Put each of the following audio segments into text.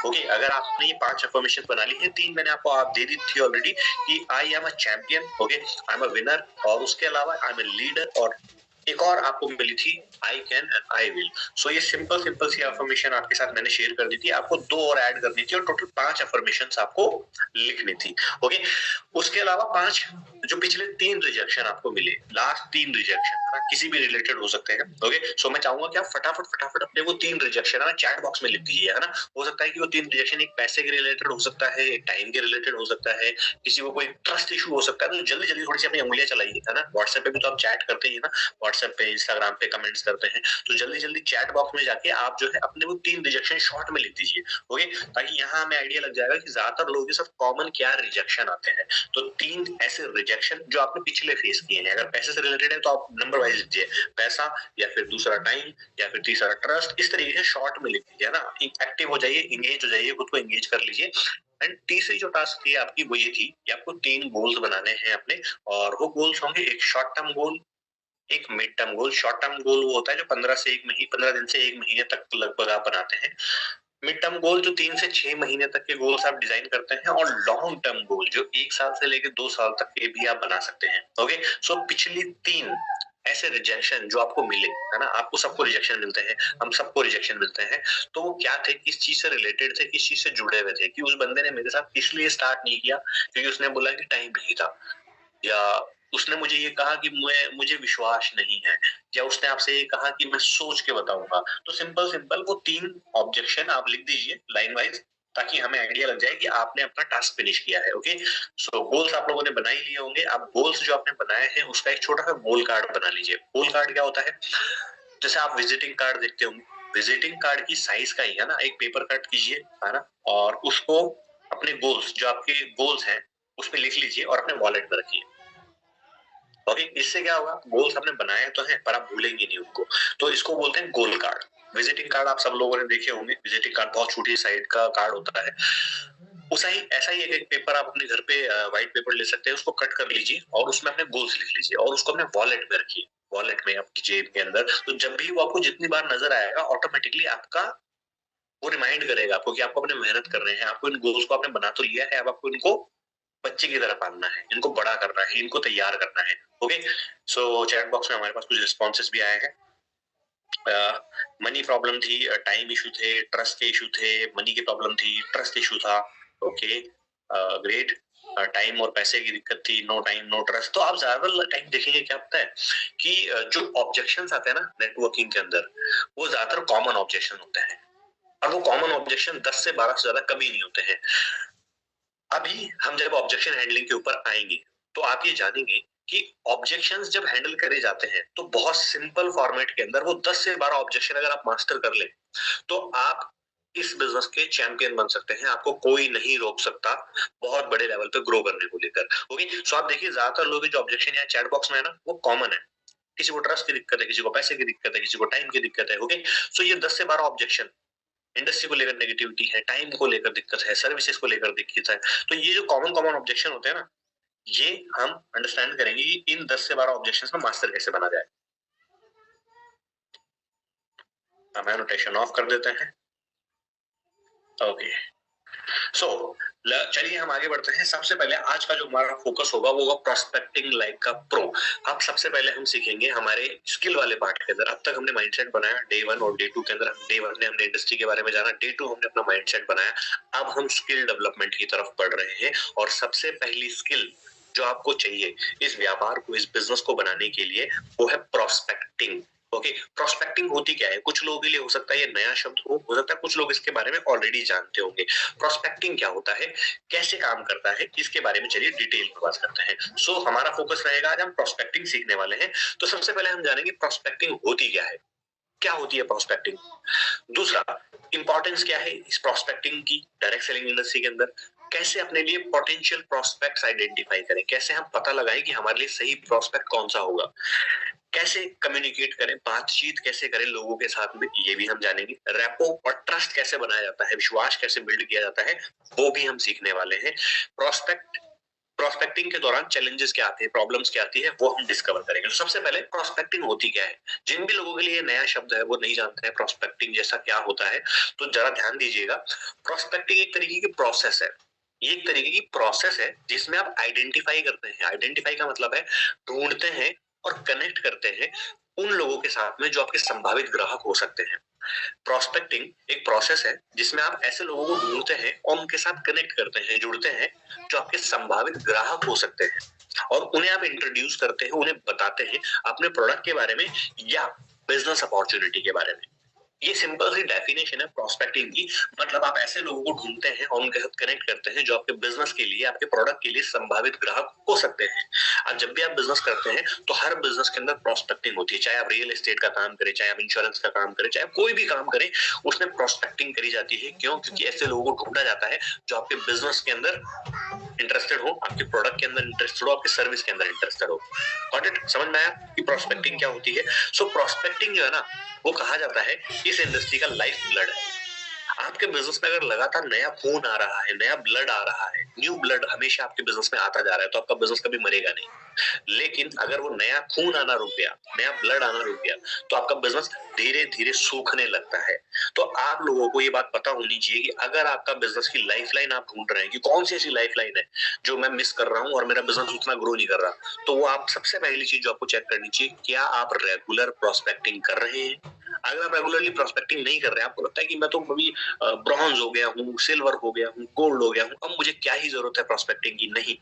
Okay, अगर आपने ये 5 अफर्मेशन बना ली है, 3 मैंने आपको आप दे दी थी ऑलरेडी कि I am a champion, okay, I am a winner, और उसके अलावा आई एम अ लीडर, और एक और आपको मिली थी I can and I will. So ये सिंपल सी अफर्मेशन आपके साथ मैंने शेयर कर दी थी, आपको 2 और ऐड करनी थी और टोटल 5 अफर्मेशंस आपको लिखनी थी। ओके, उसके अलावा 5 जो पिछले 3 रिजेक्शन आपको मिले, लास्ट 3 रिजेक्शन है ना, किसी भी रिलेटेड हो सकते हैं। ओके, सो मैं चाहूंगा कि आप फटाफट अपने वो 3 रिजेक्शन है ना चैट बॉक्स में लिख दीजिए, है ना। हो सकता है कि वो 3 रिजेक्शन एक पैसे के रिलेटेड हो सकता है, एक टाइम के रिलेटेड हो सकता है, किसी को कोई ट्रस्ट इशू हो सकता है। तो जल्दी थोड़ी सी अपनी उंगलियां चलाइए, है ना। व्हाट्सएप पे भी तो आप चैट करते ही है ना, व्हाट्सएप पे, इंस्टाग्राम पे कमेंट्स करते हैं, तो जल्दी चैट बॉक्स में जाके आप जो है अपने वो 3 रिजेक्शन शॉर्ट में लिख दीजिए। ओके, ताकि यहाँ हमें आइडिया लग जाएगा कि ज्यादातर लोगों के साथ कॉमन क्या रिजेक्शन आते हैं। तो 3 ऐसे रिजेक्शन जो आपने पिछले फेस किए हैं, अगर पैसे से रिलेटेड है तो आप नंबर वाइज लिखिए, पैसा या फिर दूसरा टाइम या फिर तीसरा ट्रस्ट, इस तरीके से शॉर्ट में लिख दीजिए, ना। एक्टिव हो जाइए, एंगेज हो जाइए, खुद को एंगेज कर लीजिए। एंड तीसरी जो टास्क थी आपकी वो ये थी कि आपको 3 गोल्स बनाने हैं अपने, और वो गोल्स होंगे एक शॉर्ट टर्म गोल, एक mid term goal. Short term goal वो होता है जो 15 दिन से 1 महीने तक लगभग आप बनाते हैं। मिड टर्म गोल जो 3 से 6 महीने तक के गोल्स आप डिजाइन करते हैं, और लॉन्ग टर्म गोल जो 1 साल से लेकर 2 साल तक के भी आप बना सकते हैं। ओके, सो पिछली 3 ऐसे रिजेक्शन जो आपको मिले, है ना, आपको सबको रिजेक्शन मिलते हैं, हम सबको रिजेक्शन मिलते हैं, तो वो क्या थे, किस चीज से रिलेटेड थे, किस चीज से जुड़े हुए थे, कि उस बंदे ने मेरे साथ इसलिए स्टार्ट नहीं किया क्योंकि उसने बोला कि टाइम नहीं था, या उसने मुझे ये कहा कि मुझे विश्वास नहीं है, या उसने आपसे ये कहा कि मैं सोच के बताऊंगा। तो सिंपल वो 3 ऑब्जेक्शन आप लिख दीजिए लाइन वाइज, ताकि हमें आइडिया लग जाए कि आपने अपना टास्क फिनिश किया है। ओके, सो गोल्स आप लोगों ने बना ही लिए होंगे। आप गोल्स जो आपने बनाए हैं उसका एक छोटा सा गोल कार्ड बना लीजिए। गोल कार्ड क्या होता है, जैसे आप विजिटिंग कार्ड देखते होंगे, विजिटिंग कार्ड की साइज का ही है ना, एक पेपर कट कीजिए, है ना, और उसको अपने गोल्स जो आपके गोल्स हैं उसमें लिख लीजिए और अपने वॉलेट में रखिए। ओके, इससे क्या होगा, गोल्स आपने बनाए तो हैं पर आप भूलेंगे नहीं उनको, तो इसको बोलते हैं गोल कार्ड। विजिटिंग कार्ड आप सब लोगों ने देखे होंगे, विजिटिंग कार्ड बहुत छोटी साइड का कार्ड होता है। उसा ही ऐसा ही एक पेपर आप अपने घर पे व्हाइट पेपर ले सकते हैं, उसको कट कर लीजिए और उसमें अपने गोल्स लिख लीजिए और उसको अपने वॉलेट में रखिए, वॉलेट में आपकी जेब के अंदर। तो जब भी वो आपको जितनी बार नजर आएगा ऑटोमेटिकली आपका वो रिमाइंड करेगा आपको कि आपको अपने मेहनत कर रहे हैं, आपको इन गोल्स को आपने बना तो लिया है, अब आपको इनको बच्चे की तरह पालना है, इनको बड़ा करना है, इनको तैयार करना है। ओके, सो चैट बॉक्स में हमारे पास कुछ रिस्पॉन्सेस भी आए हैं। मनी प्रॉब्लम थी, टाइम इशू थे, ट्रस्ट के इशू थे, मनी की प्रॉब्लम थी, ट्रस्ट इशू था। Okay, great. टाइम और पैसे की दिक्कत थी, नो टाइम नो ट्रस्ट। तो आप ज्यादा टाइम देखेंगे क्या होता है कि जो ऑब्जेक्शंस आते हैं ना नेटवर्किंग के अंदर, वो ज्यादातर कॉमन ऑब्जेक्शन होते हैं, और वो कॉमन ऑब्जेक्शन 10 से 12 से ज्यादा कभी नहीं होते हैं। अभी हम जब ऑब्जेक्शन हैंडलिंग के ऊपर आएंगे तो आप ये जानेंगे कि ऑब्जेक्शंस जब हैंडल करे जाते हैं तो बहुत सिंपल फॉर्मेट के अंदर वो 10 से 12 ऑब्जेक्शन अगर आप मास्टर कर ले तो आप इस बिजनेस के चैंपियन बन सकते हैं। आपको कोई नहीं रोक सकता बहुत बड़े लेवल पे ग्रो करने को लेकर। ओके, सो आप देखिए ज्यादातर लोगों के जो ऑब्जेक्शन यहाँ चैट बॉक्स में है ना वो कॉमन है। किसी को ट्रस्ट की दिक्कत है, किसी को पैसे की दिक्कत है, किसी को टाइम की दिक्कत है। ओके, सो ये 10 से 12 ऑब्जेक्शन इंडस्ट्री को लेकर नेगेटिविटी है, टाइम को लेकर दिक्कत है, सर्विसेज को लेकर दिक्कत है। तो ये जो कॉमन कॉमन ऑब्जेक्शन होते हैं ना, ये हम अंडरस्टैंड करेंगे कि इन 10 से 12 ऑब्जेक्शंस को मास्टर कैसे बना जाए। हम एनोटेशन ऑफ कर देते हैं। ओके, सो चलिए हम आगे बढ़ते हैं। सबसे पहले आज का जो हमारा फोकस होगा वो होगा प्रोस्पेक्टिंग लाइक का प्रो। अब सबसे पहले हम सीखेंगे हमारे स्किल वाले पार्ट के अंदर। अब तक हमने माइंडसेट बनाया डे 1 और डे 2 के अंदर। डे 1 में हमने इंडस्ट्री के बारे में जाना, डे 2 हमने अपना माइंडसेट बनाया। अब हम स्किल डेवलपमेंट की तरफ बढ़ रहे हैं, और सबसे पहली स्किल जो आपको चाहिए इस व्यापार को, इस बिजनेस को बनाने के लिए, वो है प्रोस्पेक्टिंग। ओके, प्रोस्पेक्टिंग होती क्या है? कुछ लोगों के लिए हो सकता है ये नया शब्द हो सकता है कुछ लोग इसके बारे में ऑलरेडी जानते होंगे। प्रोस्पेक्टिंग क्या होता है, कैसे काम करता है, इसके बारे में चलिए डिटेल में बात करते हैं। सो हमारा फोकस रहेगा, आज हम प्रोस्पेक्टिंग सीखने वाले हैं। तो सबसे पहले हम जानेंगे प्रोस्पेक्टिंग होती क्या है, क्या होती है प्रोस्पेक्टिंग। दूसरा, इंपॉर्टेंस क्या है इस प्रोस्पेक्टिंग की डायरेक्ट सेलिंग इंडस्ट्री के अंदर। कैसे अपने लिए पोटेंशियल प्रोस्पेक्ट्स आइडेंटिफाई करें, कैसे हम पता लगाएं कि हमारे लिए सही प्रोस्पेक्ट कौन सा होगा। कैसे कम्युनिकेट करें, बातचीत कैसे करें लोगों के साथ में, ये भी हम जानेंगे। रैपो और ट्रस्ट कैसे बनाया जाता है, विश्वास कैसे बिल्ड किया जाता है, वो भी हम सीखने वाले हैं। प्रोस्पेक्ट प्रोस्पेक्टिंग के दौरान चैलेंजेस क्या आते हैं, प्रॉब्लम्स क्या आती है, वो हम डिस्कवर करेंगे। तो सबसे पहले प्रोस्पेक्टिंग होती क्या है? जिन भी लोगों के लिए नया शब्द है वो नहीं जानते हैं प्रोस्पेक्टिंग जैसा क्या होता है, तो जरा ध्यान दीजिएगा। प्रोस्पेक्टिंग एक तरीके की प्रोसेस है, ये एक तरीके की प्रोसेस है जिसमें आप आइडेंटिफाई करते हैं। आइडेंटिफाई का मतलब है ढूंढते हैं और कनेक्ट करते हैं उन लोगों के साथ में जो आपके संभावित ग्राहक हो सकते हैं। प्रोस्पेक्टिंग एक प्रोसेस है जिसमें आप ऐसे लोगों को ढूंढते हैं और उनके साथ कनेक्ट करते हैं, जुड़ते हैं, जो आपके संभावित ग्राहक हो सकते हैं, और उन्हें आप इंट्रोड्यूस करते हैं, उन्हें बताते हैं अपने प्रोडक्ट के बारे में या बिजनेस अपॉर्चुनिटी के बारे में। ये सिंपल सी डेफिनेशन है प्रोस्पेक्टिंग की। मतलब आप ऐसे लोगों को ढूंढते हैं और उनके साथ कनेक्ट करते हैं जो आपके बिजनेस के लिए, आपके प्रोडक्ट के लिए संभावित ग्राहक हो सकते हैं। आज जब भी आप बिजनेस करते हैं तो हर बिजनेस के अंदर प्रोस्पेक्टिंग होती है, चाहे आप रियल एस्टेट का काम करें, चाहे आप इंश्योरेंस का काम करें, चाहे कोई भी काम करें, उसमें प्रोस्पेक्टिंग करी जाती है। क्यों? क्योंकि ऐसे लोगों को ढूंढा जाता है जो आपके बिजनेस के अंदर इंटरेस्टेड हो, आपके प्रोडक्ट के अंदर इंटरेस्टेड हो, आपके सर्विस के अंदर इंटरेस्टेड हो। Got it? समझ में आया कि प्रोस्पेक्टिंग क्या होती है? सो प्रोस्पेक्टिंग जो है ना, वो कहा जाता है इस इंडस्ट्री का लाइफ ब्लड है। आपके बिजनेस में अगर लगातार नया खून आ रहा है, नया ब्लड आ रहा है, न्यू ब्लड हमेशा आपके बिजनेस में आता जा रहा है, तो आपका बिजनेस कभी मरेगा नहीं। लेकिन अगर वो नया खून आना रुक गया, नया ब्लड आना रुक गया, तो आपका बिजनेस धीरे धीरे सूखने लगता है। तो आप लोगों को ये बात पता होनी चाहिए कि अगर आपका बिजनेस की लाइफलाइन आप ढूंढ रहे हैं कि कौन सी ऐसी लाइफलाइन है जो मैं मिस कर रहा हूँ और मेरा बिजनेस उतना ग्रो नहीं कर रहा, तो वो आप सबसे पहली चीज जो आपको चेक करनी चाहिए, क्या आप रेगुलर प्रोस्पेक्टिंग कर रहे हैं? अगर आप रेगुलरली प्रोस्पेक्टिंग नहीं कर रहे हैं, आपको लगता है कि मैं तो अभी ब्रॉन्ज हो गया हूँ, सिल्वर हो गया हूँ, गोल्ड हो गया हूँ, अब मुझे क्या ही जरूरत है प्रोस्पेक्टिंग की, नहीं।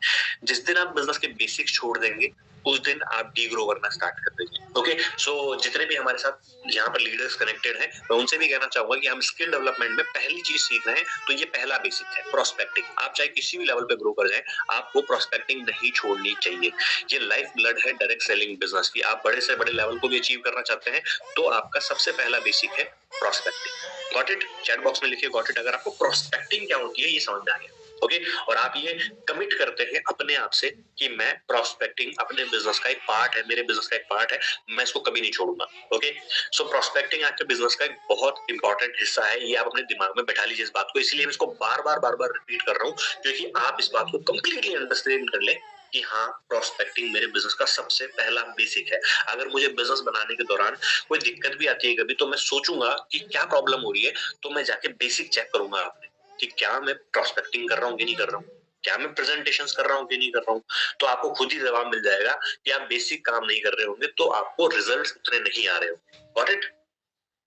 जिस दिन आप बिजनेस के बेसिक्स छोड़ देंगे उस दिन आप डी ग्रो करना स्टार्ट कर देंगे। ओके, सो जितने भी हमारे साथ यहाँ पर लीडर्स कनेक्टेड हैं, मैं उनसे भी कहना चाहूंगा कि हम स्किल डेवलपमेंट में पहली चीज सीख रहे हैं, तो ये पहला बेसिक है प्रोस्पेक्टिंग। आप चाहे किसी भी लेवल पे ग्रो कर जाए, आपको प्रोस्पेक्टिंग नहीं छोड़नी चाहिए। ये लाइफ ब्लड है डायरेक्ट सेलिंग बिजनेस की। आप बड़े से बड़े लेवल को भी अचीव करना चाहते हैं तो आपका सबसे पहला बेसिक है prospecting. Got it? Chat box में लिखिए गॉट इट अगर आपको प्रोस्पेक्टिंग क्या होती है ये समझ में आ गया। ओके, और आप ये कमिट करते हैं अपने आप से कि मैं प्रोस्पेक्टिंग अपने बिजनेस का एक पार्ट है, मेरे बिजनेस का एक पार्ट है, मैं इसको कभी नहीं छोड़ूंगा। ओके, सो प्रोस्पेक्टिंग आपके बिजनेस का एक बहुत इंपॉर्टेंट हिस्सा है। ये आप अपने दिमाग में बैठा लीजिए इस बात को, इसलिए मैं इसको बार बार रिपीट कर रहा हूँ क्योंकि आप इस बात को कंप्लीटली अंडरस्टैंड कर ले कि हाँ, प्रोस्पेक्टिंग मेरे बिजनेस का सबसे पहला बेसिक है। अगर मुझे बिजनेस बनाने के दौरान कोई दिक्कत भी आती है कभी, तो मैं सोचूंगा कि क्या प्रॉब्लम हो रही है, तो मैं जाके बेसिक चेक करूंगा आपने कि क्या मैं प्रोस्पेक्टिंग कर रहा हूँ कि नहीं कर रहा हूँ, क्या मैं प्रेजेंटेशंस कर रहा हूँ कि नहीं कर रहा हूँ। तो आपको खुद ही जवाब मिल जाएगा कि आप बेसिक काम नहीं कर रहे होंगे तो आपको रिजल्ट्स उतने नहीं आ रहे होंगे। Got it?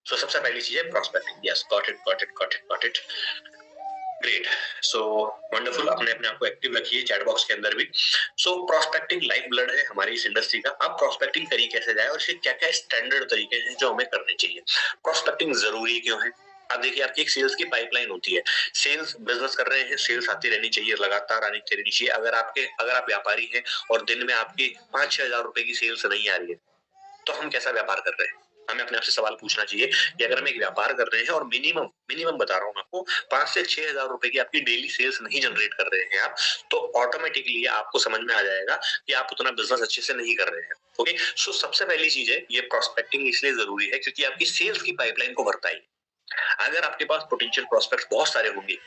सो सबसे पहली चीज है prospecting. Yes, got it, got it, got it, got it. Great, so wonderful. अपने अपने आप को एक्टिव रखिए चैट बॉक्स के अंदर भी। सो प्रोस्पेक्टिंग लाइफ ब्लड है हमारी इस इंडस्ट्री का। अब प्रोस्पेक्टिंग करी कैसे जाए और इसके क्या क्या स्टैंडर्ड तरीके हैं जो हमें करने चाहिए। प्रोस्पेक्टिंग जरूरी क्यों है? अब देखिए, आपकी एक सेल्स की पाइपलाइन होती है। सेल्स बिजनेस कर रहे हैं, सेल्स आती रहनी चाहिए, लगातार आनी चाहिए। अगर आप व्यापारी हैं और दिन में आपकी 5-6 हजार रुपए की सेल्स नहीं आ रही है, तो हम कैसा व्यापार कर रहे हैं? हमें अपने आप से सवाल पूछना चाहिए कि अगर हम एक व्यापार कर रहे हैं और मिनिमम मिनिमम बता रहा हूँ आपको 5 से 6 हजार रुपए की आपकी डेली सेल्स नहीं जनरेट कर रहे हैं आप, तो ऑटोमेटिकली आपको समझ में आ जाएगा कि आप उतना बिजनेस अच्छे से नहीं कर रहे हैं। ओके, सो सबसे पहली चीज है ये प्रोस्पेक्टिंग इसलिए जरूरी है क्योंकि आपकी सेल्स की पाइपलाइन को भरता है। अगर आपके पास पोटेंशियल प्रोस्पेक्ट्स बहुत सारे होंगे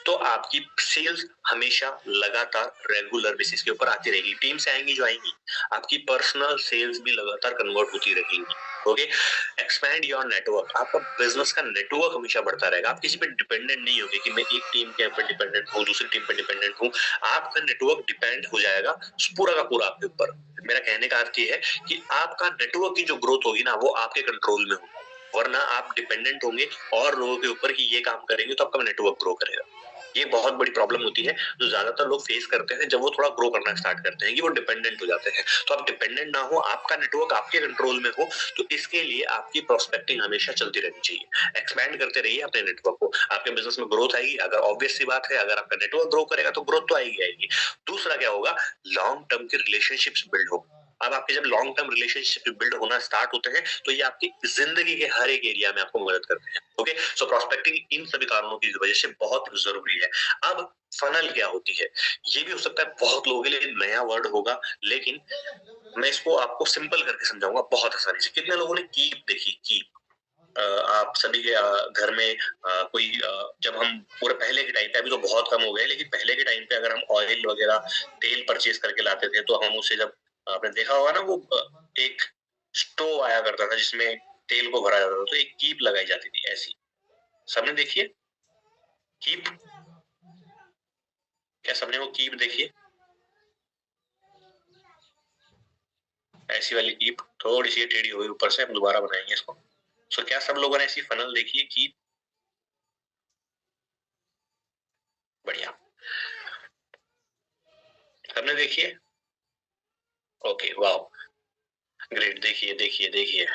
तो आपकी सेल्स हमेशा लगातार रेगुलर बेसिस के ऊपर आती रहेगी। टीम से आएंगी जो आएंगी, आपकी पर्सनल सेल्स भी लगातार कन्वर्ट होती रहेंगी। Okay, expand your network. आपका बिजनेस का नेटवर्क हमेशा बढ़ता रहेगा। आप किसी पे डिपेंडेंट नहीं होगे कि मैं एक टीम के ऊपर डिपेंडेंट हूँ, दूसरी टीम पे डिपेंडेंट हूँ। आपका नेटवर्क डिपेंड हो जाएगा पूरा का पूरा आपके ऊपर। मेरा कहने का अर्थ ये है कि आपका नेटवर्क की जो ग्रोथ होगी ना, वो आपके कंट्रोल में होगी। वरना आप डिपेंडेंट होंगे और लोगों के ऊपर कि ये काम करेंगे तो आपका नेटवर्क ग्रो करेगा। ये बहुत बड़ी प्रॉब्लम होती है जो ज्यादातर लोग फेस करते हैं जब वो थोड़ा ग्रो करना स्टार्ट करते हैं कि वो डिपेंडेंट हो जाते हैं। तो आप डिपेंडेंट ना हो, आपका नेटवर्क आपके कंट्रोल में हो, तो इसके लिए आपकी प्रोस्पेक्टिंग हमेशा चलती रहनी चाहिए। एक्सपैंड करते रहिए अपने नेटवर्क को, आपके बिजनेस में ग्रोथ आएगी। अगर ऑब्वियस सी बात है, अगर आपका नेटवर्क ग्रो करेगा तो ग्रोथ तो आएगी आएगी। दूसरा क्या होगा, लॉन्ग टर्म के रिलेशनशिप्स बिल्ड होगा। अब आपके जब लॉन्ग टर्म रिलेशनशिप बिल्ड होना स्टार्ट होते हैं तो ये आपकी जिंदगी के हर एक एरिया में आपको मदद करते हैं। ओके, सो प्रोस्पेक्टिंग इन सभी कारणों की वजह से बहुत जरूरी है। अब फनल क्या होती है, ये भी हो सकता है बहुत लोगों के लिए नया वर्ड होगा, लेकिन मैं इसको आपको सिंपल करके समझाऊंगा बहुत आसानी से। कितने लोगों ने कीप देखी? कीप, आप सभी के घर में कोई जब हम पूरे पहले के टाइम पे, अभी तो बहुत कम हो गए, लेकिन पहले के टाइम पे अगर हम ऑयल वगैरह तेल परचेज करके लाते थे तो हम उसे जब आपने देखा होगा ना, वो एक स्टोव आया करता था जिसमें तेल को भरा जाता था, तो एक कीप लगाई जाती थी ऐसी, सबने देखी है कीप? क्या सबने वो कीप देखी है? ऐसी वाली कीप थोड़ी सी टेढ़ी हुई ऊपर से, हम दोबारा बनाएंगे इसको। सो क्या सब लोगों ने ऐसी फनल देखी है कीप? बढ़िया, सबने देखी है? Okay, wow, great. देखिए देखिए देखिए,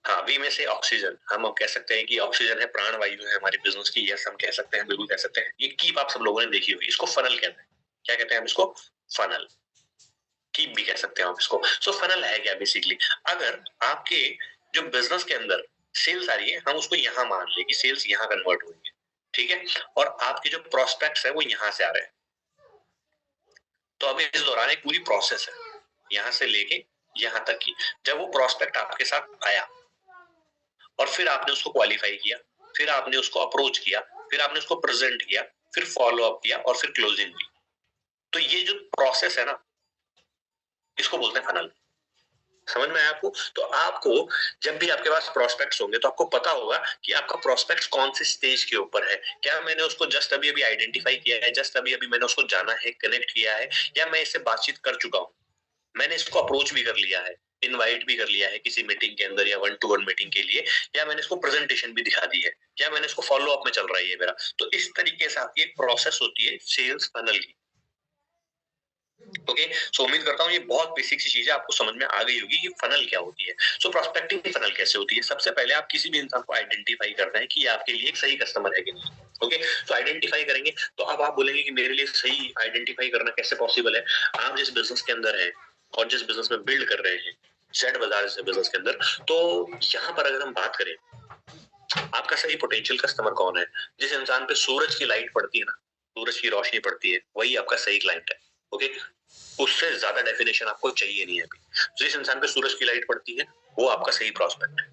हाँ, वी में से ऑक्सीजन, हम कह सकते हैं कि ऑक्सीजन है, प्राण वायु है हमारे बिजनेस की, यस हम कह सकते हैं, बिल्कुल कह सकते हैं। ये कीप आप सब लोगों ने देखी होगी, इसको फनल कहते हैं। क्या कहते हैं हम इसको? फनल, कीप भी कह सकते हैं आप इसको। सो फनल है क्या बेसिकली? अगर आपके जो बिजनेस के अंदर सेल्स आ रही है, हम उसको यहाँ मान ले कि सेल्स यहाँ कन्वर्ट हुई है, ठीक है, और आपके जो प्रोस्पेक्ट्स है वो यहाँ से आ रहे हैं, तो अभी इस दौरान एक पूरी प्रोसेस है यहाँ से लेके यहाँ तक की। जब वो प्रोस्पेक्ट आपके साथ आया और फिर आपने उसको क्वालिफाई किया, फिर आपने उसको अप्रोच किया, फिर आपने उसको प्रेजेंट किया, फिर फॉलो अप किया और फिर क्लोजिंग की, तो ये जो प्रोसेस है ना, इसको बोलते हैं फनल। समझ में आया आपको? तो आपको जब भी आपके पास प्रोस्पेक्ट्स होंगे तो आपको पता होगा कि आपका प्रोस्पेक्ट्स कौन से स्टेज के ऊपर है। क्या मैंने उसको जस्ट अभी अभी आइडेंटिफाई किया है, जस्ट अभी अभी मैंने उसको जाना है, कनेक्ट किया है, या मैं इससे बातचीत कर चुका हूँ, मैंने इसको अप्रोच भी कर लिया है, इनवाइट भी कर लिया है किसी मीटिंग के अंदर या 1-to-1 मीटिंग के लिए, या मैंने इसको प्रेजेंटेशन भी दिखा दी है, या मैंने इसको फॉलो अप में चल रहा है ये मेरा। तो इस तरीके से आपकी एक प्रोसेस होती है सेल्स फनल की। ओके, सो उम्मीद करता हूँ ये बहुत बेसिक सी चीजें आपको समझ में आ गई होगी कि फनल क्या होती है। सो प्रोस्पेक्टिंग फनल कैसे होती है? सबसे पहले आप किसी भी इंसान को आइडेंटिफाई करते हैं कि आपके लिए एक सही कस्टमर है कि नहीं। ओके, तो आइडेंटिफाई करेंगे तो अब आप बोलेंगे कि मेरे लिए सही आइडेंटिफाई करना कैसे पॉसिबल है? आप जिस बिजनेस के अंदर है और जिस बिजनेस में बिल्ड कर रहे हैं, जेड बाजार जैसे बिजनेस के अंदर, तो यहाँ पर अगर हम बात करें, आपका सही पोटेंशियल कस्टमर कौन है? जिस इंसान पे सूरज की लाइट पड़ती है ना, सूरज की रोशनी पड़ती है, वही आपका सही क्लाइंट है। ओके, उससे ज्यादा डेफिनेशन आपको चाहिए नहीं है अभी। जिस इंसान पे सूरज की लाइट पड़ती है वो आपका सही प्रोस्पेक्ट है।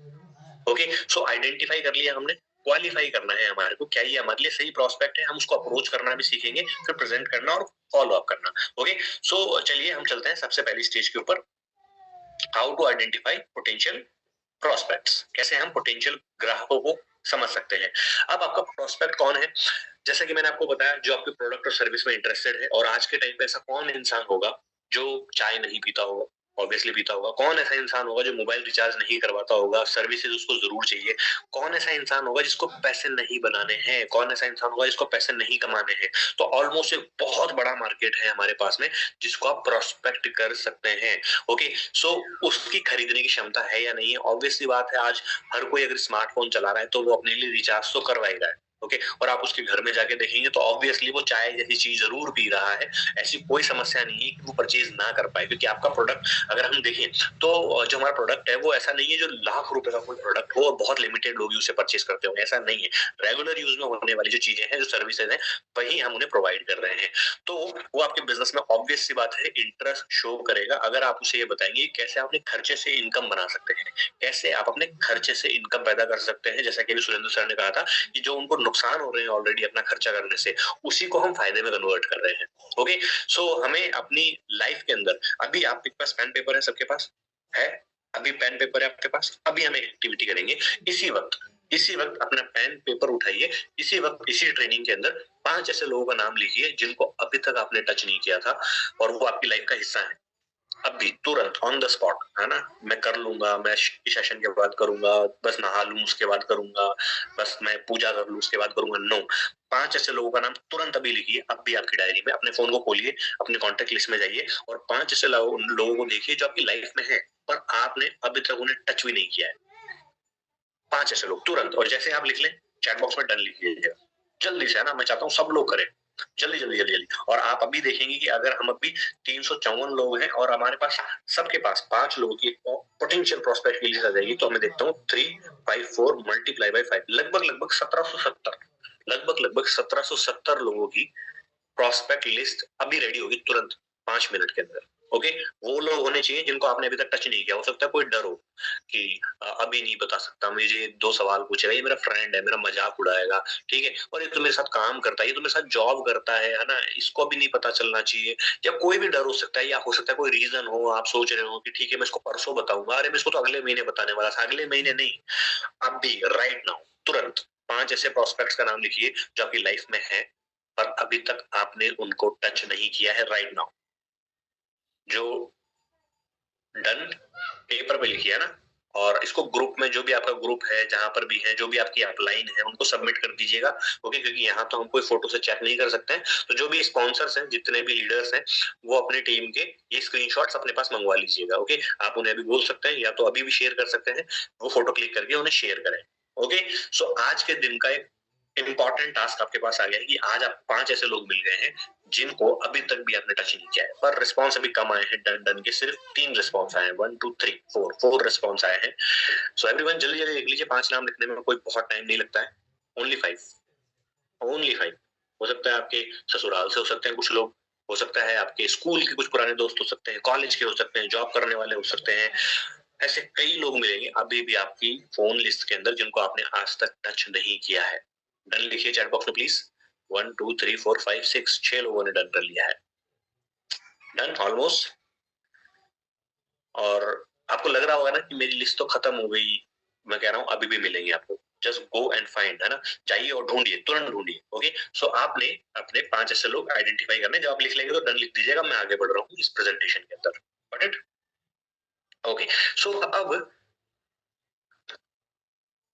ओके, सो आइडेंटिफाई कर लिया हमने, क्वालिफाई करना है हमारे को, क्या ये हमारे लिए सही प्रोस्पेक्ट है, हम उसको अप्रोच करना भी सीखेंगे, फिर प्रेजेंट करना और फॉलो अप करना। ओके, सो चलिए हम चलते हैं सबसे पहली स्टेज के ऊपर, how to identify potential prospects, कैसे हम पोटेंशियल ग्राहकों को समझ सकते हैं। अब आपका प्रोस्पेक्ट कौन है? जैसा कि मैंने आपको बताया, जो आपके प्रोडक्ट और सर्विस में इंटरेस्टेड है, और आज के टाइम पे ऐसा कौन इंसान होगा जो चाय नहीं पीता होगा? ऑब्वियसली पीता होगा। कौन ऐसा इंसान होगा जो मोबाइल रिचार्ज नहीं करवाता होगा? सर्विसेज उसको जरूर चाहिए। कौन ऐसा इंसान होगा जिसको पैसे नहीं बनाने हैं? कौन ऐसा इंसान होगा जिसको पैसे नहीं कमाने हैं? तो ऑलमोस्ट एक बहुत बड़ा मार्केट है हमारे पास में जिसको आप प्रोस्पेक्ट कर सकते हैं। ओके, सो उसकी खरीदने की क्षमता है या नहीं है? ऑब्वियसली बात है, आज हर कोई अगर स्मार्टफोन चला रहा है तो वो अपने लिए रिचार्ज तो करवा ही रहा है। ओके, और आप उसके घर में जाके देखेंगे तो ऑब्वियसली वो चाय जैसी चीज जरूर पी रहा है। ऐसी कोई समस्या नहीं है कि वो परचेज ना कर पाए, क्योंकि आपका प्रोडक्ट अगर हम देखें तो जो हमारा प्रोडक्ट है वो ऐसा नहीं है जो लाख रुपए का कोई प्रोडक्ट हो और बहुत लिमिटेड लोग ही उसे परचेज करते होंगे, ऐसा नहीं है। रेगुलर यूज में होने वाली जो चीजें हैं, जो सर्विसेज हैं, वही हम उन्हें प्रोवाइड कर रहे हैं। तो वो आपके बिजनेस में ऑब्वियस सी बात है इंटरेस्ट शो करेगा अगर आप उसे ये बताएंगे कैसे आप अपने खर्चे से इनकम बना सकते हैं, कैसे आप अपने खर्चे से इनकम पैदा कर सकते हैं। जैसा कि अभी सुरेंद्र सर ने कहा था कि जो उनको नुकसान हो रहे हैं ऑलरेडी अपना खर्चा करने से, उसी को हम फायदे में कन्वर्ट कर रहे हैं। ओके, सो हमें अपनी लाइफ के अंदर, अभी आपके पास पेन पेपर है, सबके पास है, अभी पेन पेपर है आपके पास, अभी हम एक एक्टिविटी करेंगे। इसी वक्त अपना पेन पेपर उठाइए, इसी वक्त इसी ट्रेनिंग के अंदर 5 ऐसे लोगों का नाम लिखिए जिनको अभी तक आपने टच नहीं किया था और वो आपकी लाइफ का हिस्सा है। अभी तुरंत ऑन द स्पॉट, है ना, मैं कर लूंगा, मैं सेशन के बाद करूंगा, बस नहा लूं उसके बाद करूंगा, बस मैं पूजा कर लूं उसके बाद करूंगा, नो। 5 ऐसे लोगों का नाम तुरंत अभी लिखिए, अब भी आपकी डायरी में, अपने फोन को खोलिए, अपने कॉन्टेक्ट लिस्ट में जाइए और 5 ऐसे लोगों को देखिए जो आपकी लाइफ में है पर आपने अभी तक उन्हें टच भी नहीं किया है। 5 ऐसे लोग तुरंत, और जैसे आप लिख लें चैट बॉक्स में डन लिखिए जल्दी से, है ना, मैं चाहता हूँ सब लोग करें जल्दी जल्दी जल्दी जल्दी। और आप अभी देखेंगे कि अगर हम अभी 354 लोग हैं और हमारे पास सबके पास 5 लोगों की पोटेंशियल प्रोस्पेक्ट की लिस्ट आ जाएगी, तो मैं देखता हूँ 354 मल्टीप्लाई बाय 5 लगभग लगभग 1770, लगभग लगभग 1770 लोगों की प्रोस्पेक्ट लिस्ट अभी रेडी होगी तुरंत 5 मिनट के अंदर। ओके, वो लोग होने चाहिए जिनको आपने अभी तक टच नहीं किया। हो सकता है कोई डर हो कि अभी नहीं बता सकता, मुझे 2 सवाल पूछेगा, ये मेरा फ्रेंड है, मेरा मजाक उड़ाएगा, ठीक है? और ये तो मेरे साथ काम करता है, ये तो मेरे साथ जॉब करता है ना? इसको भी नहीं पता चलना चाहिए। या कोई भी डर हो सकता है, या हो सकता है कोई रीज़न हो, आप सोच रहे हो कि ठीक है मैं इसको परसों बताऊँगा, अरे मैं इसको तो अगले महीने बताने वाला था, अगले महीने नहीं, अभी राइट नाउ, तुरंत 5 ऐसे प्रोस्पेक्ट्स का नाम लिखिए जो आपकी लाइफ में हैं, पर अभी तक आपने उनको टच नहीं किया है राइट नाउ। जो डन पेपर पे लिखिए, है ना? और इसको ग्रुप में, जो भी आपका ग्रुप है, जहां पर भी है, जो भी आपकी अपलाइन है, उनको सबमिट कर दीजिएगा। ओके, क्योंकि यहाँ तो हम कोई फोटो से चेक नहीं कर सकते हैं। तो जो भी स्पॉन्सर्स हैं, जितने भी लीडर्स हैं, वो अपने टीम के ये स्क्रीनशॉट्स अपने पास मंगवा लीजिएगा। ओके, आप उन्हें अभी बोल सकते हैं, या तो अभी भी शेयर कर सकते हैं, वो फोटो क्लिक करके उन्हें शेयर करें। ओके, सो आज के दिन का एक इंपॉर्टेंट टास्क आपके पास आ गया है कि आज आप 5 ऐसे लोग मिल गए हैं जिनको अभी तक भी आपने टच नहीं किया है, पर रिस्पॉन्स अभी कम आए हैं। डन डन के सिर्फ 3 रिस्पॉन्स आए हैं, 1 2 3 4 रिस्पॉन्स आए हैं। सो एवरीवन जल्दी जल्दी लिख लीजिए, 5 नाम लिखने में कोई बहुत टाइम नहीं लगता है। Only 5, only 5। हो सकता है आपके ससुराल से हो सकते हैं कुछ लोग, हो सकता है आपके स्कूल के कुछ पुराने दोस्त हो सकते हैं, कॉलेज के हो सकते हैं, जॉब करने वाले हो सकते हैं। ऐसे कई लोग मिलेंगे अभी भी आपकी फोन लिस्ट के अंदर जिनको आपने आज तक टच नहीं किया है। डन लिखिए चैट बॉक्स में प्लीज। 1 2 3 4 5 6, 6 लोगों ने डन कर लिया है। Done almost. और आपको लग रहा होगा ना कि मेरी लिस्ट तो खत्म हो गई, मैं कह रहा हूँ अभी भी मिलेंगे आपको। जस्ट गो एंड फाइंड, है ना? जाइए और ढूंढिए, तुरंत ढूंढिए। ओके, सो आपने अपने 5 ऐसे लोग आइडेंटिफाई करने, जब आप लिख लेंगे तो डन लिख दीजिएगा, मैं आगे बढ़ रहा हूँ इस प्रेजेंटेशन के अंदर। Got it? ओके, सो अब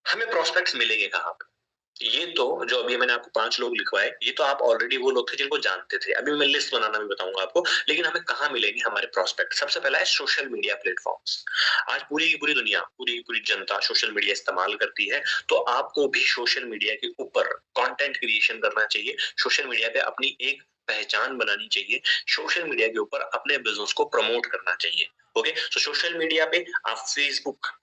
हमें प्रोस्पेक्ट्स मिलेंगे कहाँ पे? ये तो जो अभी मैंने आपको 5 लोग लिखवाए, ये तो आप ऑलरेडी वो लोग थे जिनको जानते थे। अभी मैं लिस्ट बनाना भी बताऊंगा आपको, लेकिन हमें कहाँ मिलेंगे हमारे प्रोस्पेक्ट? सबसे पहला है सोशल मीडिया प्लेटफॉर्म्स। आज पूरी की पूरी दुनिया, पूरी की पूरी जनता सोशल मीडिया इस्तेमाल करती है, तो आपको भी सोशल मीडिया के ऊपर कंटेंट क्रिएशन करना चाहिए। सोशल मीडिया पे अपनी एक पहचान बनानी चाहिए। सोशल मीडिया के ऊपर अपने बिजनेस को प्रमोट करना चाहिए। ओके, तो सोशल मीडिया पे आप फेसबुक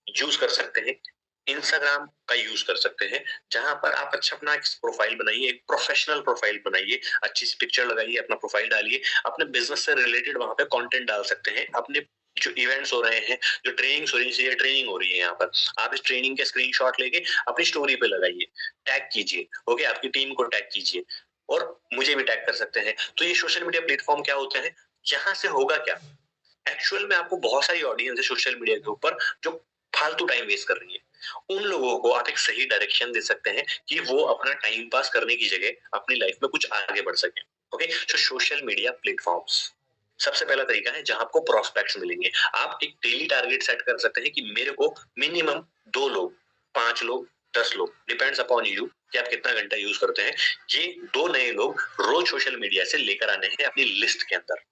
यूज कर सकते हैं, इंस्टाग्राम का यूज कर सकते हैं, जहां पर आप अच्छा अपना एक प्रोफाइल बनाइए, एक प्रोफेशनल प्रोफाइल बनाइए, अच्छी सी पिक्चर लगाइए, अपना प्रोफाइल डालिए, अपने बिजनेस से रिलेटेड वहां पे कंटेंट डाल सकते हैं। अपने जो इवेंट्स हो रहे हैं, जो ट्रेनिंग्स हो रही है, ट्रेनिंग हो रही है यहाँ पर, आप इस ट्रेनिंग के स्क्रीनशॉट लेके अपनी स्टोरी पे लगाइए, टैग कीजिए। ओके, आपकी टीम को टैग कीजिए, और मुझे भी टैग कर सकते हैं। तो ये सोशल मीडिया प्लेटफॉर्म क्या होते हैं? यहाँ से होगा क्या, एक्चुअल में आपको बहुत सारी ऑडियंस है सोशल मीडिया के ऊपर जो फालतू टाइम वेस्ट कर रही है। उन लोगों को आप एक सही डायरेक्शन दे सकते हैं कि वो अपना टाइम पास करने की जगह अपनी लाइफ में कुछ आगे बढ़ सके। ओके, तो सोशल मीडिया प्लेटफॉर्म्स सबसे पहला तरीका है जहां आपको प्रोस्पेक्ट्स मिलेंगे। आप एक डेली टारगेट सेट कर सकते हैं कि मेरे को मिनिमम 2 लोग, 5 लोग, 10 लोग, डिपेंड्स अपॉन यू कि आप कितना घंटा यूज करते हैं। ये 2 नए लोग रोज सोशल मीडिया से लेकर आने हैं अपनी लिस्ट के अंदर।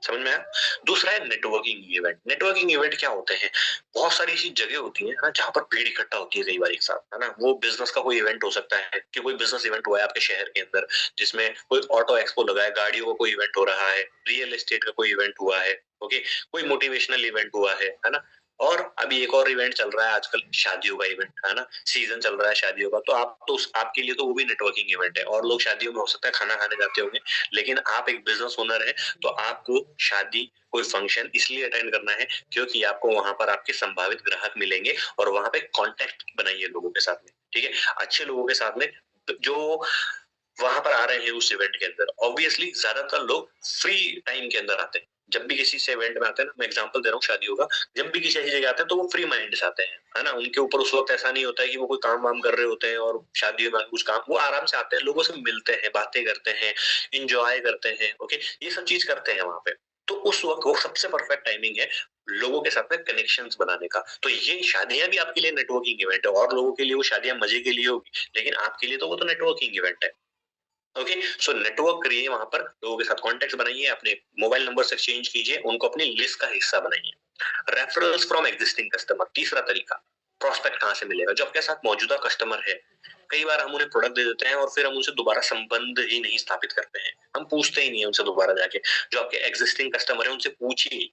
समझ में आया? दूसरा है नेटवर्किंग इवेंट। नेटवर्किंग इवेंट क्या होते हैं? बहुत सारी ऐसी जगह होती है ना जहाँ पर भीड़ इकट्ठा होती है कई बार एक साथ, है ना? वो बिजनेस का कोई इवेंट हो सकता है कि कोई बिजनेस इवेंट हुआ है आपके शहर के अंदर, जिसमें कोई ऑटो एक्सपो लगा है, गाड़ियों का कोई इवेंट हो रहा है, रियल एस्टेट का कोई इवेंट हुआ है, ओके, कोई मोटिवेशनल इवेंट हुआ है ना? और अभी एक और इवेंट चल रहा है आजकल, शादियों का इवेंट, है ना? सीजन चल रहा है शादियों का, तो आप तो आपके लिए तो वो भी नेटवर्किंग इवेंट है। और लोग शादियों में हो सकता है खाना खाने जाते होंगे, लेकिन आप एक बिजनेस ओनर है, तो आपको शादी, कोई फंक्शन इसलिए अटेंड करना है क्योंकि आपको वहां पर आपके संभावित ग्राहक मिलेंगे, और वहां पे कांटेक्ट बनाइए लोगों के साथ में, ठीक है? अच्छे लोगों के साथ में जो वहां पर आ रहे हैं उस इवेंट के अंदर। ऑब्वियसली ज्यादातर लोग फ्री टाइम के अंदर आते हैं। जब भी किसी से इवेंट में आते हैं ना, मैं एग्जांपल दे रहा हूँ शादियों का, जब भी किसी ऐसी जगह आते हैं तो वो फ्री माइंड से आते हैं, है ना? उनके ऊपर उस वक्त ऐसा नहीं होता है कि वो कोई काम वाम कर रहे होते हैं, और शादियों में कुछ काम, वो आराम से आते हैं, लोगों से मिलते हैं, बातें करते हैं, इंजॉय करते हैं। ओके, ये सब चीज करते हैं वहां पे। तो उस वक्त वो सबसे परफेक्ट टाइमिंग है लोगों के साथ में कनेक्शंस बनाने का। तो ये शादियां भी आपके लिए नेटवर्किंग इवेंट है, और लोगों के लिए वो शादियां मजे के लिए होगी, लेकिन आपके लिए तो वो तो नेटवर्किंग इवेंट है। ओके, सो नेटवर्क करिए, वहां पर लोगों के साथ कॉन्टेक्ट बनाइए, अपने मोबाइल नंबर से एक्सचेंज कीजिए, उनको अपनी लिस्ट का हिस्सा बनाइए। रेफरल्स फ्रॉम एग्जिस्टिंग कस्टमर, तीसरा तरीका। प्रोस्पेक्ट कहाँ से मिलेगा? जो आपके साथ मौजूदा कस्टमर है, कई बार हम उन्हें प्रोडक्ट दे देते हैं और फिर हम उनसे दोबारा संबंध ही नहीं स्थापित करते हैं, हम पूछते ही नहीं है उनसे दोबारा जाके। जो आपके एग्जिस्टिंग कस्टमर है उनसे पूछिए,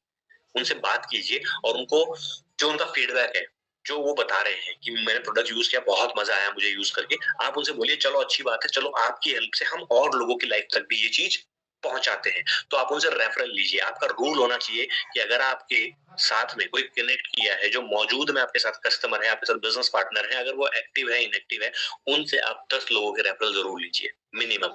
उनसे बात कीजिए, और उनको जो उनका फीडबैक है, जो वो बता रहे हैं कि मैंने प्रोडक्ट यूज किया, बहुत मजा आया मुझे यूज करके, आप उनसे बोलिए चलो अच्छी बात है, चलो आपकी हेल्प से हम और लोगों की लाइफ तक भी ये चीज पहुंचाते हैं, तो आप उनसे रेफरल लीजिए। आपका रूल होना चाहिए कि अगर आपके साथ में कोई कनेक्ट किया है, जो मौजूद में आपके साथ कस्टमर है, आपके साथ बिजनेस पार्टनर है, अगर वो एक्टिव है, इनएक्टिव है, उनसे आप 10 लोगों के रेफरल जरूर लीजिए मिनिमम।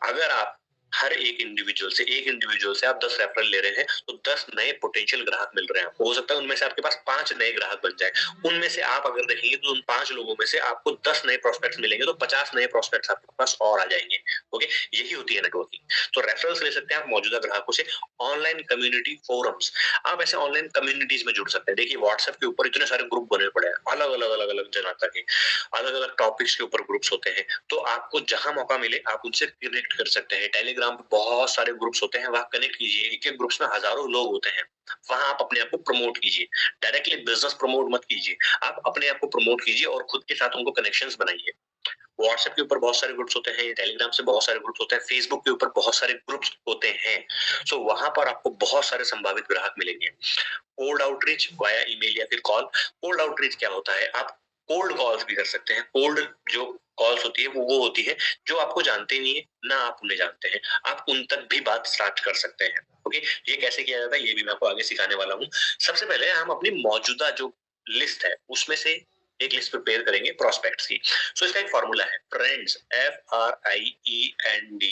अगर आप हर एक इंडिविजुअल से आप 10 रेफरल ले रहे हैं, तो 10 नए पोटेंशियल ग्राहक मिल रहे हैं आपको। हो सकता है उनमें से आपके पास 5 नए ग्राहक बन जाए। उनमें से आप अगर देखेंगे तो उन 5 लोगों में से आपको 10 नए प्रोस्पेक्ट्स मिलेंगे, तो 50 नए प्रोस्पेक्ट्स आपके पास और आ जाएंगे। ओके, यही होती है नेटवर्किंग। तो रेफरल्स ले सकते हैं आप मौजूदा ग्राहकों से। ऑनलाइन कम्युनिटी फोरम्स, आप ऐसे ऑनलाइन कम्युनिटीज में जुड़ सकते हैं। देखिए व्हाट्सएप के ऊपर इतने सारे ग्रुप बने पड़े हैं, अलग अलग अलग अलग जनता के, अलग अलग टॉपिक्स के ऊपर ग्रुप्स होते हैं। तो आपको जहां मौका मिले आप उनसे कनेक्ट कर सकते हैं। टेलीग्राम पे बहुत सारे ग्रुप्स होते हैं, वहां कनेक्ट कीजिए। एक एक ग्रुप्स में हजारों लोग होते हैं, वहां आप अपने आप को प्रमोट कीजिए। डायरेक्टली बिजनेस प्रमोट मत कीजिए, आप अपने आप को प्रमोट कीजिए और खुद के साथ उनको कनेक्शंस बनाइए। व्हाट्सएप के ऊपर बहुत सारे ग्रुप्स होते हैं, टेलीग्राम से बहुत सारे ग्रुप्स होते हैं, फेसबुक के ऊपर बहुत सारे ग्रुप्स होते हैं। सो वहां पर आपको बहुत सारे संभावित ग्राहक मिलेंगे। कोल्ड आउटरीच वाया ईमेल या फिर कॉल। कोल्ड आउटरीच क्या होता है, आप कोल्ड कॉल्स भी कर सकते हैं। कोल्ड जो कॉल्स होती है वो होती है जो आपको जानते नहीं है ना आप उन्हें जानते हैं, आप उन तक भी बात स्टार्ट कर सकते हैं। ओके, ये कैसे किया जाता है ये भी मैं आपको आगे सिखाने वाला हूँ। सबसे पहले हम अपनी मौजूदा जो लिस्ट है उसमें से एक लिस्ट प्रिपेयर करेंगे प्रोस्पेक्ट्स की। सो इसका एक फॉर्मूला है फ्रेंड्स, FRIEND